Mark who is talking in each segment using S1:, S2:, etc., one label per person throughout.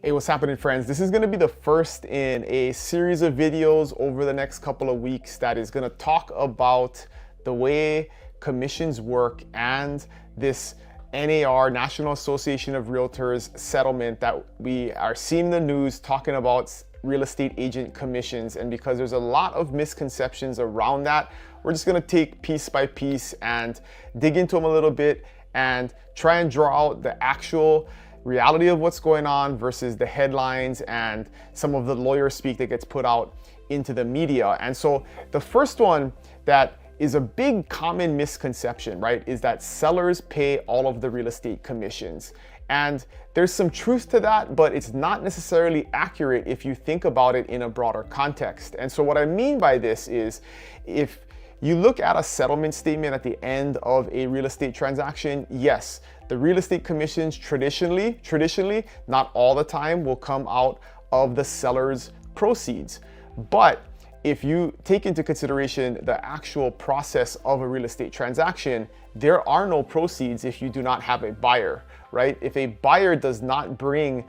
S1: Hey, what's happening, friends? This is going to be the first in a series of videos over the next couple of weeks that is going to talk about the way commissions work and this NAR, National Association of Realtors settlement that we are seeing in the news talking about real estate agent commissions. And because there's a lot of misconceptions around that, we're just going to take piece by piece and dig into them a little bit and try and draw out the actual reality of what's going on versus the headlines and some of the lawyer speak that gets put out into the media. And so the first one that is a big common misconception, right, is that sellers pay all of the real estate commissions. And there's some truth to that, but it's not necessarily accurate if you think about it in a broader context. And so what I mean by this is, if you look at a settlement statement at the end of a real estate transaction, yes, the real estate commissions traditionally, not all the time, will come out of the seller's proceeds. But if you take into consideration the actual process of a real estate transaction, there are no proceeds if you do not have a buyer, right? If a buyer does not bring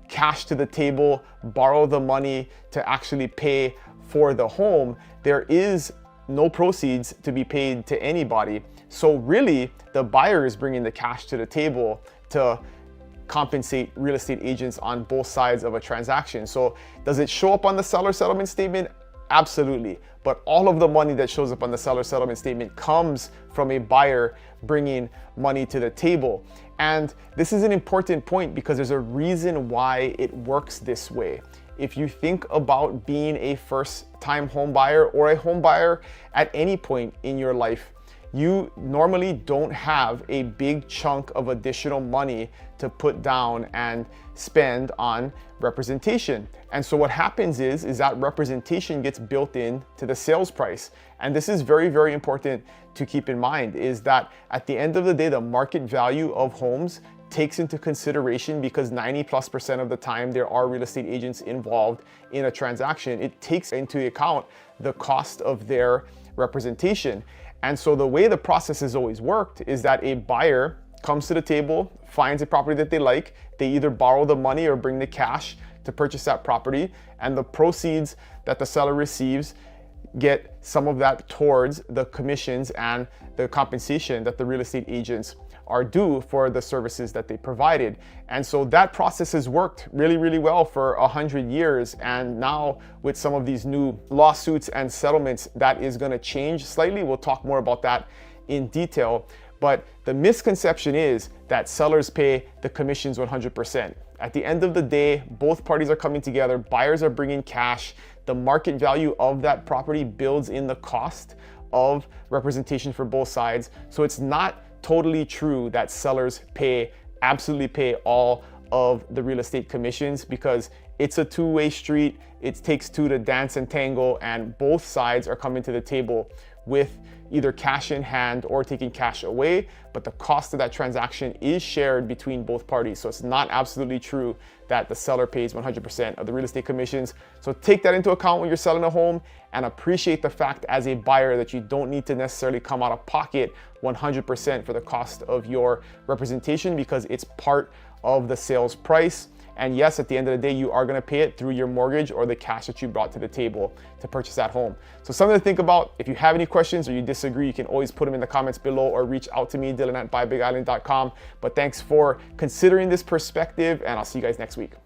S1: cash to the table, borrow the money to actually pay for the home, there is no proceeds to be paid to anybody. So really, the buyer is bringing the cash to the table to compensate real estate agents on both sides of a transaction. So does it show up on the seller settlement statement? Absolutely. But all of the money that shows up on the seller settlement statement comes from a buyer bringing money to the table. And this is an important point because there's a reason why it works this way. If you think about being a first-time home buyer or a home buyer at any point in your life, you normally don't have a big chunk of additional money to put down and spend on representation. And so what happens is that representation gets built in to the sales price. And this is very, very important to keep in mind, is that at the end of the day, the market value of homes takes into consideration, because 90+% of the time there are real estate agents involved in a transaction, it takes into account the cost of their representation. And so the way the process has always worked is that a buyer comes to the table, finds a property that they like, they either borrow the money or bring the cash to purchase that property, and the proceeds that the seller receives get some of that towards the commissions and the compensation that the real estate agents are due for the services that they provided. And so that process has worked really, really well for 100 years. And now with some of these new lawsuits and settlements, that is going to change slightly. We'll talk more about that in detail. But the misconception is that sellers pay the commissions 100%. At the end of the day, both parties are coming together, buyers are bringing cash, the market value of that property builds in the cost of representation for both sides. So it's not totally true that sellers absolutely pay all of the real estate commissions, because it's a two-way street. It takes two to dance and tango, and both sides are coming to the table with either cash in hand or taking cash away, but the cost of that transaction is shared between both parties. So it's not absolutely true that the seller pays 100% of the real estate commissions. So take that into account when you're selling a home, and appreciate the fact as a buyer that you don't need to necessarily come out of pocket 100% for the cost of your representation, because it's part of the sales price. And yes, at the end of the day, you are going to pay it through your mortgage or the cash that you brought to the table to purchase that home. So something to think about. If you have any questions or you disagree, you can always put them in the comments below or reach out to me, Dylan@buybigisland.com. But thanks for considering this perspective, and I'll see you guys next week.